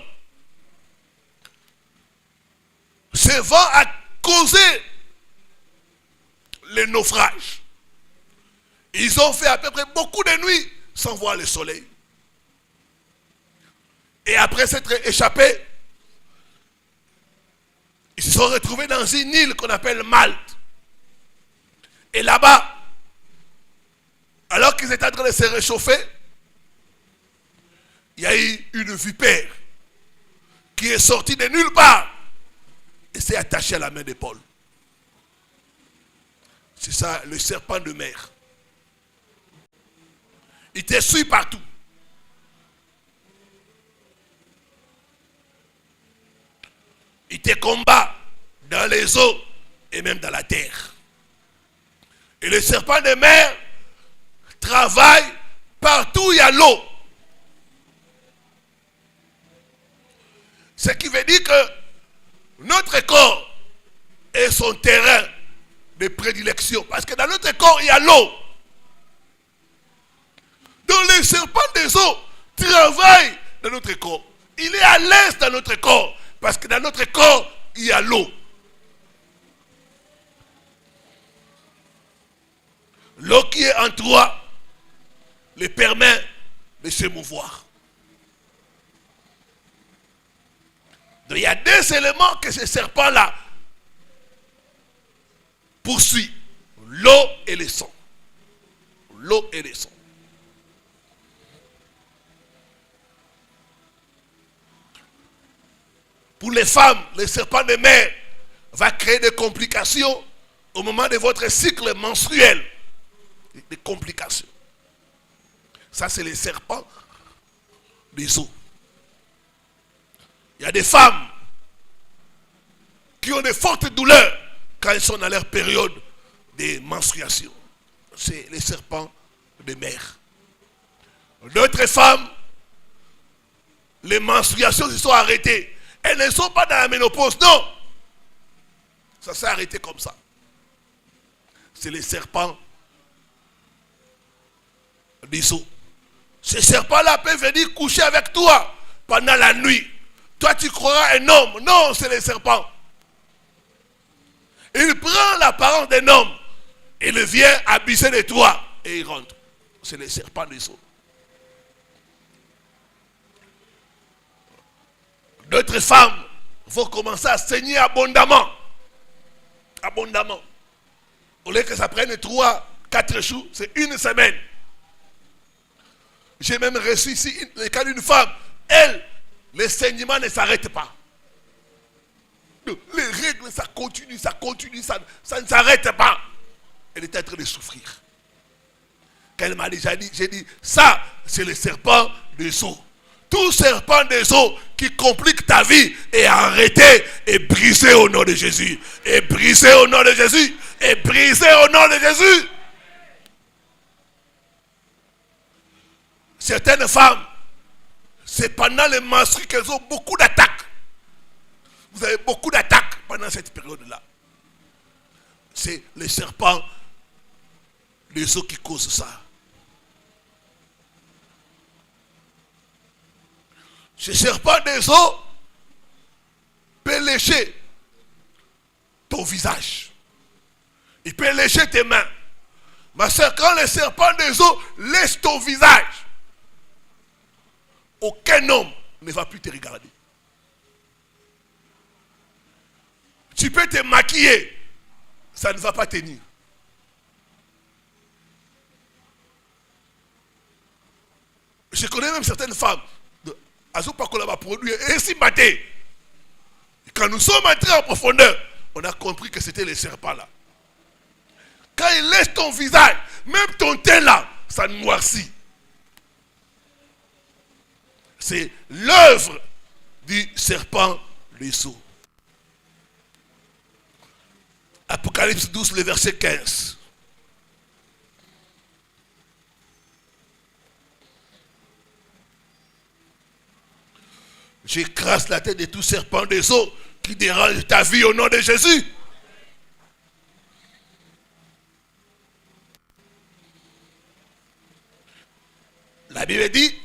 Ce vent a causé le naufrage. Ils ont fait à peu près beaucoup de nuits sans voir le soleil. Et après s'être échappés, ils se sont retrouvés dans une île qu'on appelle Malte. Et là-bas, alors qu'ils étaient en train de se réchauffer, il y a eu une vipère qui est sortie de nulle part et s'est attachée à la main de Paul. C'est ça, le serpent de mer. Il te suit partout. Il te combat dans les eaux et même dans la terre. Et le serpent de mer travaille partout où il y a l'eau. Ce qui veut dire que notre corps est son terrain de prédilection. Parce que dans notre corps, il y a l'eau. Donc le serpent des eaux travaille dans notre corps. Il est à l'aise dans notre corps. Parce que dans notre corps, il y a l'eau. L'eau qui est en toi le permet de se mouvoir. Donc il y a deux éléments que ce serpent-là poursuit. L'eau et le sang. L'eau et le sang. Pour les femmes, le serpent de mer va créer des complications au moment de votre cycle menstruel. Des complications. Ça, c'est les serpents des eaux. Il y a des femmes qui ont de fortes douleurs quand elles sont dans leur période de menstruation. C'est les serpents de mer. D'autres femmes, les menstruations se sont arrêtées. Elles ne sont pas dans la ménopause, non. Ça s'est arrêté comme ça. C'est les serpents des eaux. Ce serpent-là peut venir coucher avec toi pendant la nuit. Toi, tu croiras un homme. Non, c'est les serpents. Il prend l'apparence d'un homme. Il vient abuser de toi. Et il rentre. C'est les serpents des eaux. D'autres femmes vont commencer à saigner abondamment. Abondamment. Au lieu que ça prenne 3-4 jours, c'est une semaine. J'ai même reçu ici le cas d'une femme. Elle, les saignements ne s'arrêtent pas. Les règles, ça continue, ça ne s'arrête pas. Elle est en train de souffrir. Quand elle m'a déjà dit, j'ai dit, ça, c'est le serpent des eaux. Tout serpent des eaux qui complique ta vie est arrêté et brisé au nom de Jésus. Et brisé au nom de Jésus. Et brisé au nom de Jésus. Certaines femmes, c'est pendant les menstrues qu'elles ont beaucoup d'attaques. Vous avez beaucoup d'attaques pendant cette période-là. C'est les serpents des eaux qui causent ça. Ce serpent des eaux peut lécher ton visage. Il peut lécher tes mains. Ma soeur, quand le serpent des eaux lèche ton visage, aucun homme ne va plus te regarder. Tu peux te maquiller, ça ne va pas tenir. Je connais même certaines femmes. Azopakola va produire ainsi maté. Quand nous sommes entrés en profondeur, on a compris que c'était les serpents là. Quand il laisse ton visage, même ton teint là, ça noircit. C'est l'œuvre du serpent des eaux. Apocalypse 12, le verset 15. J'écrase la tête de tout serpent des eaux qui dérange ta vie au nom de Jésus. La Bible dit,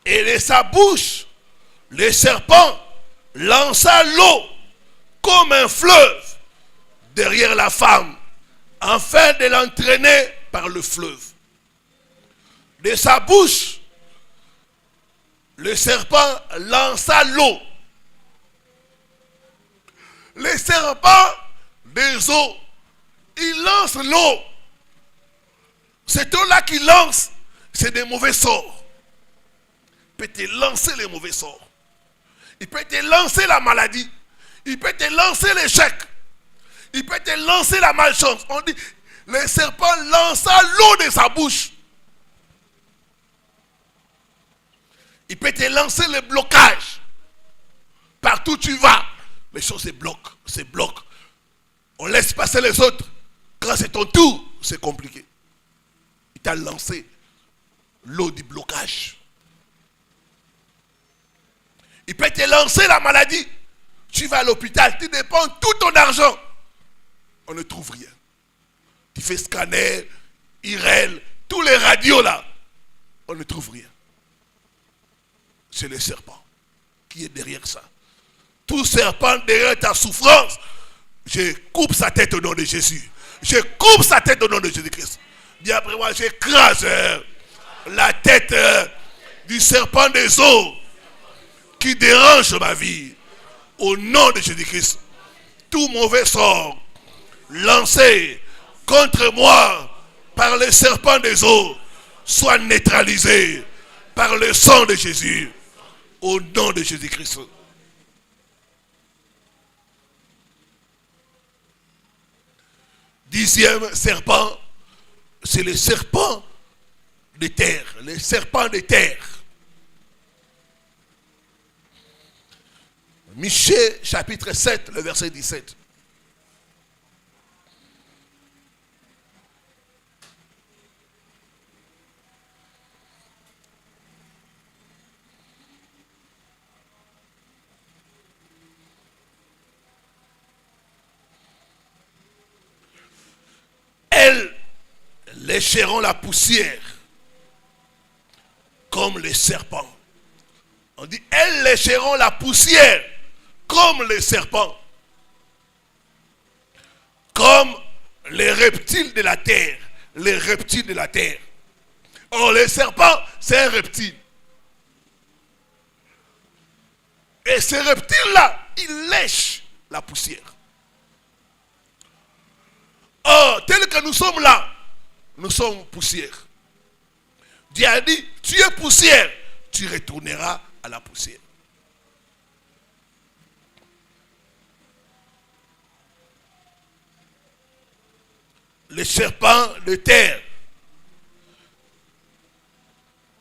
et de sa bouche, le serpent lança l'eau comme un fleuve derrière la femme, afin de l'entraîner par le fleuve. De sa bouche, le serpent lança l'eau. Les serpents des eaux, ils lancent l'eau. Cette eau-là qu'ils lancent, c'est des mauvais sorts. Il peut te lancer les mauvais sorts. Il peut te lancer la maladie. Il peut te lancer l'échec. Il peut te lancer la malchance. On dit, le serpent lança l'eau de sa bouche. Il peut te lancer le blocage. Partout où tu vas, les choses se bloquent. On laisse passer les autres. Quand c'est ton tour, c'est compliqué. Il t'a lancé l'eau du blocage. Il peut te lancer la maladie. Tu vas à l'hôpital, tu dépenses tout ton argent. On ne trouve rien. Tu fais scanner, IRL, tous les radios là. On ne trouve rien. C'est le serpent qui est derrière ça. Tout serpent derrière ta souffrance, je coupe sa tête au nom de Jésus. Je coupe sa tête au nom de Jésus-Christ. Dis après moi, j'écrase la tête du serpent des eaux qui dérange ma vie. Au nom de Jésus-Christ, tout mauvais sort lancé contre moi par le serpent des eaux soit neutralisé par le sang de Jésus. Au nom de Jésus-Christ. Dixième serpent, c'est le serpent de terre. Le serpent de terre. Michée chapitre 7, le verset 17. Elles lécheront la poussière comme les serpents. On dit, elles lécheront la poussière comme les serpents. Comme les reptiles de la terre. Les reptiles de la terre. Or, le serpent, c'est un reptile. Et ces reptiles-là, ils lèchent la poussière. Or, tel que nous sommes là, nous sommes poussière. Dieu a dit, tu es poussière, tu retourneras à la poussière. Le serpent de terre,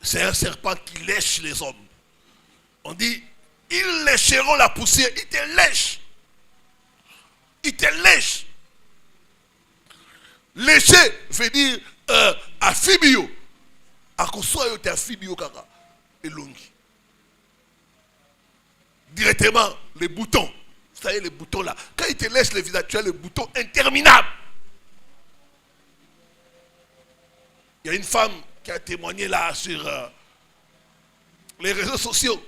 c'est un serpent qui lèche les hommes. On dit, ils lécheront la poussière, ils te lèchent. Ils te lèchent. Lécher veut dire amphibio. Akosoyo te amphibio kaka. Et longi. Directement, les boutons. Vous savez, les boutons là. Quand ils te lèchent le visage, tu as le bouton interminable. Il y a une femme qui a témoigné là sur les réseaux sociaux.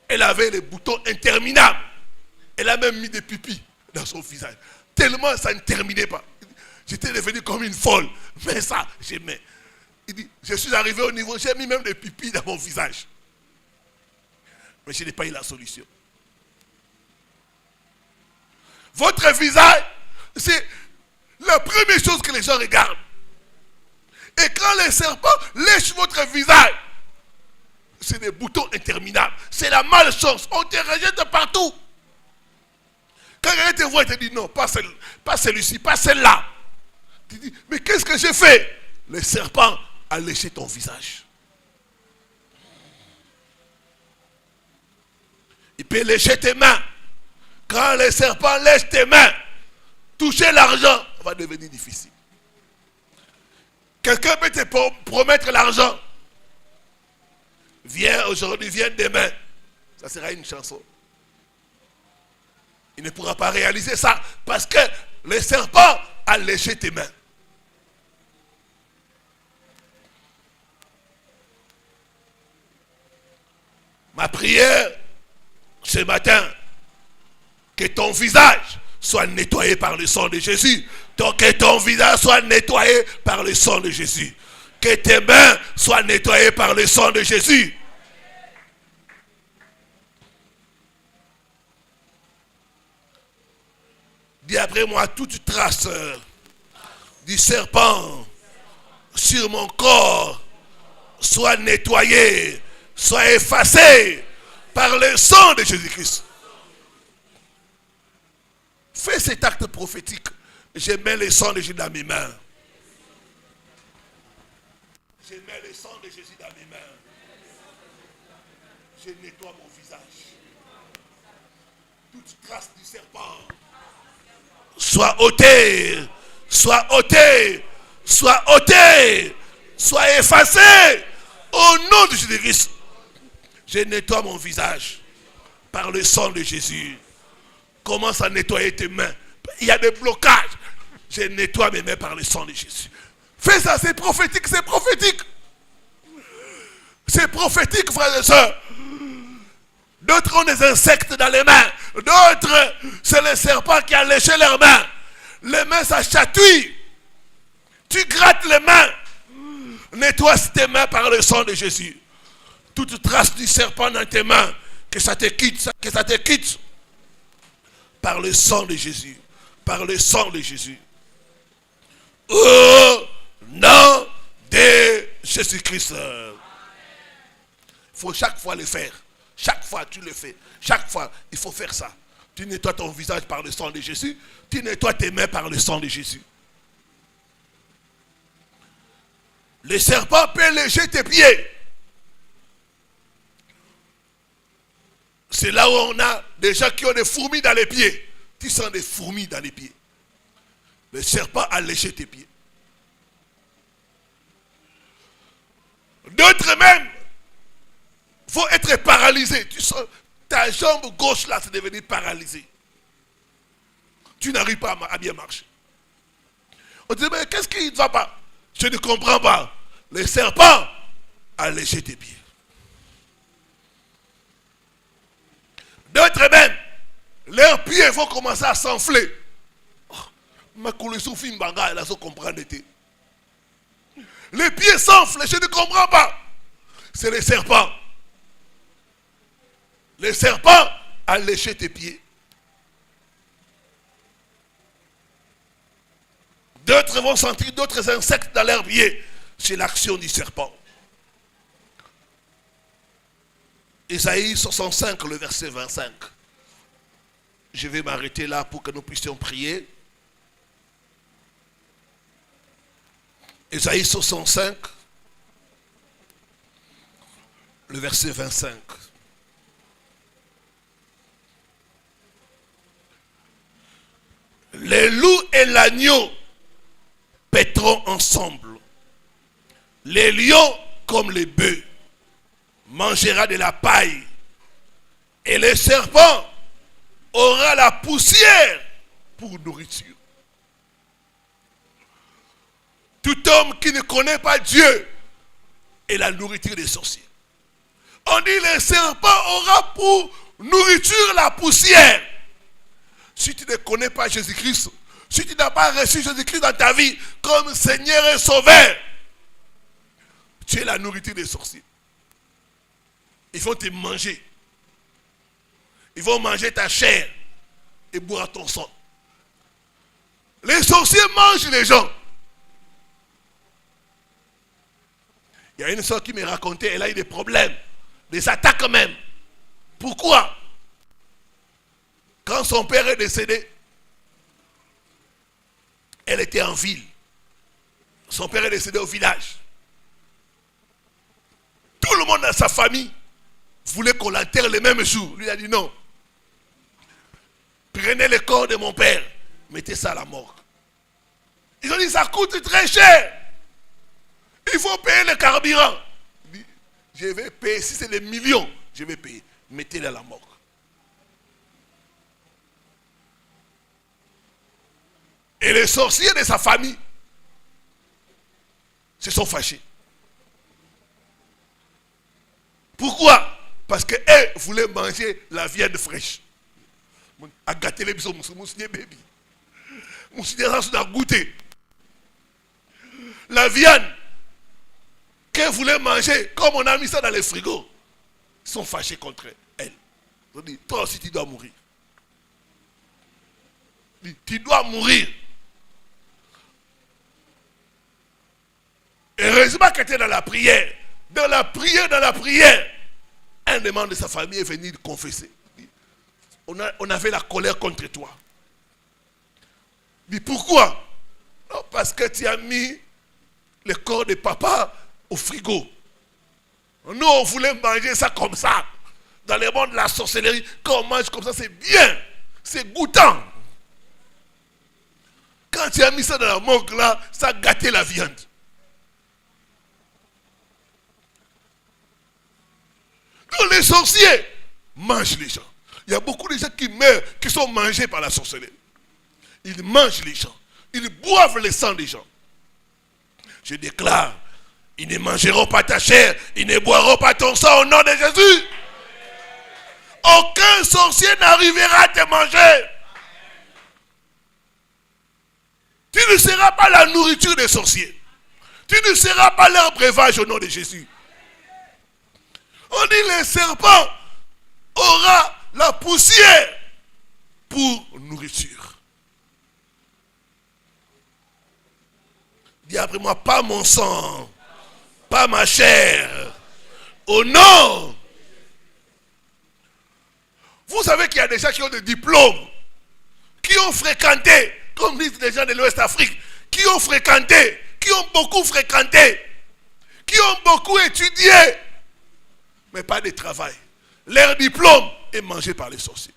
Elle avait les boutons interminables. Elle a même mis des pipis dans son visage. Tellement ça ne terminait pas. J'étais devenu comme une folle. Mais ça, j'aimais. Il dit, je suis arrivé au niveau, j'ai mis même des pipis dans mon visage. Mais je n'ai pas eu la solution. Votre visage, c'est la première chose que les gens regardent. Et quand les serpents lèchent votre visage, c'est des boutons interminables. C'est la malchance. On te rejette partout. Quand quelqu'un te voit, il te dit non, pas celui-ci, pas celle-là. Tu dis, mais qu'est-ce que j'ai fait? Le serpent a léché ton visage. Il peut lécher tes mains. Quand le serpent lèche tes mains, toucher l'argent va devenir difficile. Quelqu'un peut te promettre l'argent. Viens aujourd'hui, viens demain. Ça sera une chanson. Il ne pourra pas réaliser ça parce que le serpent a léché tes mains. Ma prière ce matin, que ton visage soit nettoyé par le sang de Jésus. Donc que ton visage soit nettoyé par le sang de Jésus. Que tes mains soient nettoyées par le sang de Jésus. Dis après moi, toute trace du serpent sur mon corps soit nettoyée, soit effacée par le sang de Jésus-Christ. Fais cet acte prophétique. Je mets le sang de Jésus dans mes mains. Je mets le sang de Jésus dans mes mains. Je nettoie mon visage. Toute trace du serpent soit ôtée, soit ôtée, soit ôtée, soit effacée. Au nom de Jésus-Christ, je nettoie mon visage par le sang de Jésus. Commence à nettoyer tes mains. Il y a des blocages. Je nettoie mes mains par le sang de Jésus. Fais ça, c'est prophétique, c'est prophétique. C'est prophétique, frères et sœurs. D'autres ont des insectes dans les mains. D'autres, c'est le serpent qui a léché leurs mains. Les mains, ça chatouille. Tu grattes les mains. Nettoie tes mains par le sang de Jésus. Toute trace du serpent dans tes mains, Que ça te quitte, que ça te quitte. Par le sang de Jésus. Par le sang de Jésus. Au nom de Jésus-Christ. Il faut chaque fois le faire. Chaque fois tu le fais. Chaque fois, il faut faire ça. Tu nettoies ton visage par le sang de Jésus. Tu nettoies tes mains par le sang de Jésus. Le serpent peut lécher tes pieds. C'est là où on a des gens qui ont des fourmis dans les pieds. Tu sens des fourmis dans les pieds. Le serpent a léché tes pieds. D'autres même, il faut être paralysé. Tu sens ta jambe gauche là, c'est devenu paralysé. Tu n'arrives pas à bien marcher. On te dit, mais qu'est-ce qui ne va pas? Je ne comprends pas. Le serpent a léché tes pieds. D'autres même, leurs pieds vont commencer à s'enfler. Ma souffle banga, elle a comprendre. Les pieds s'enflent, je ne comprends pas. C'est le serpent. Le serpent a léché tes pieds. D'autres vont sentir d'autres insectes dans leurs pieds. C'est l'action du serpent. Isaïe 65, le verset 25. Je vais m'arrêter là pour que nous puissions prier. Isaïe 65, le verset 25. Les loups et l'agneau paîtront ensemble. Les lions comme les bœufs mangera de la paille. Et le serpent aura la poussière pour nourriture. Tout homme qui ne connaît pas Dieu est la nourriture des sorciers. On dit le serpent aura pour nourriture la poussière. Si tu ne connais pas Jésus-Christ, si tu n'as pas reçu Jésus-Christ dans ta vie comme Seigneur et Sauveur, tu es la nourriture des sorciers. Ils vont te manger. Ils vont manger ta chair et boire ton sang. Les sorciers mangent les gens. Il y a une soeur qui me racontait, elle a eu des problèmes, des attaques même. Pourquoi? Quand son père est décédé, elle était en ville. Son père est décédé au village. Tout le monde dans sa famille voulait qu'on l'enterre le même jour. Lui a dit non. Prenez le corps de mon père, mettez ça à la morgue. Ils ont dit ça coûte très cher. Il faut payer le carburant. Il dit, je vais payer, si c'est des millions, je vais payer. Mettez-le à la morgue. Et les sorciers de sa famille se sont fâchés. Pourquoi? Parce qu'elle voulait manger la viande fraîche. A gâté les bisous, moussouné baby. Moussouné ça a goûté. La viande qu'elle voulait manger, comme on a mis ça dans les frigos, ils sont fâchés contre elle. Ils ont dit, toi aussi tu dois mourir. Tu dois mourir. Heureusement qu'elle était dans la prière. Dans la prière, un des membres de sa famille est venu confesser. On avait la colère contre toi. Mais pourquoi? Non, parce que tu as mis le corps de papa au frigo. Nous, on voulait manger ça comme ça. Dans le monde de la sorcellerie, quand on mange comme ça, c'est bien. C'est goûtant. Quand tu as mis ça dans la morgue là, ça a gâté la viande. Donc les sorciers mangent les gens. Il y a beaucoup de gens qui meurent, qui sont mangés par la sorcellerie. Ils mangent les gens. Ils boivent le sang des gens. Je déclare, ils ne mangeront pas ta chair, ils ne boiront pas ton sang au nom de Jésus. Aucun sorcier n'arrivera à te manger. Tu ne seras pas la nourriture des sorciers. Tu ne seras pas leur breuvage au nom de Jésus. On dit les serpents aura la poussière pour nourriture. Dis après moi, pas mon sang, pas ma chair. Au nom. Vous savez qu'il y a des gens qui ont des diplômes, qui ont fréquenté, comme disent les gens de l'Ouest Afrique, qui ont fréquenté, qui ont beaucoup fréquenté, qui ont beaucoup étudié, mais pas de travail. Leur diplôme est mangé par les sorciers.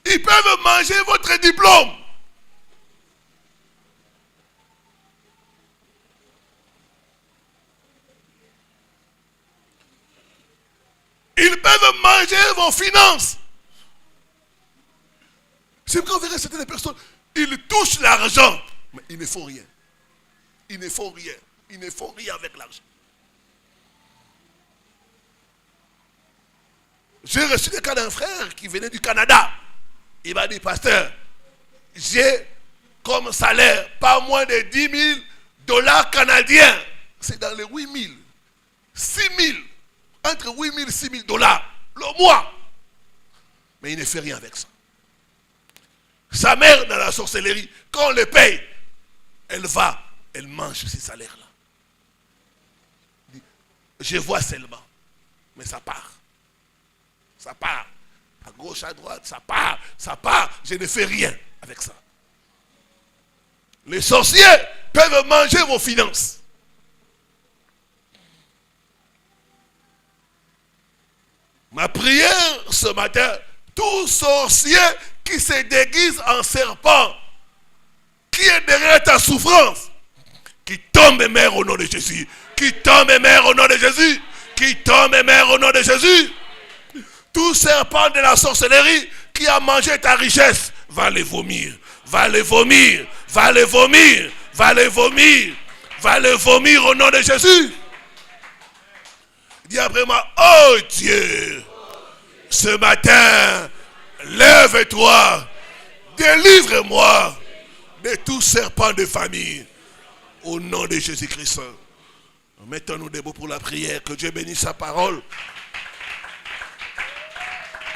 Ils peuvent manger votre diplôme. Ils peuvent manger vos finances. C'est quand vous verrez certaines personnes, ils touchent l'argent, mais ils ne font rien. Ils ne font rien. Ils ne font rien avec l'argent. J'ai reçu le cas d'un frère qui venait du Canada. Il m'a dit, pasteur, j'ai comme salaire pas moins de 10 000 dollars canadiens. C'est dans les 8 000, 6 000, entre 8 000 et 6 000 dollars le mois. Mais il ne fait rien avec ça. Sa mère dans la sorcellerie, quand on le paye, elle va, elle mange ces salaires-là. Je vois seulement, mais ça part. Ça part. À gauche, à droite, ça part. Ça part. Je ne fais rien avec ça. Les sorciers peuvent manger vos finances. Ma prière ce matin, tout sorcier qui se déguise en serpent, qui est derrière ta souffrance, qui tombe et meurt au nom de Jésus, qui tombe et meurt au nom de Jésus, qui tombe et meurt au nom de Jésus. Tout serpent de la sorcellerie qui a mangé ta richesse va les vomir, va les vomir, va les vomir, va les vomir, va les vomir au nom de Jésus. Dis après moi, oh Dieu, ce matin, lève-toi, délivre-moi de tout serpent de famille au nom de Jésus-Christ. Mettons-nous debout pour la prière, que Dieu bénisse sa parole.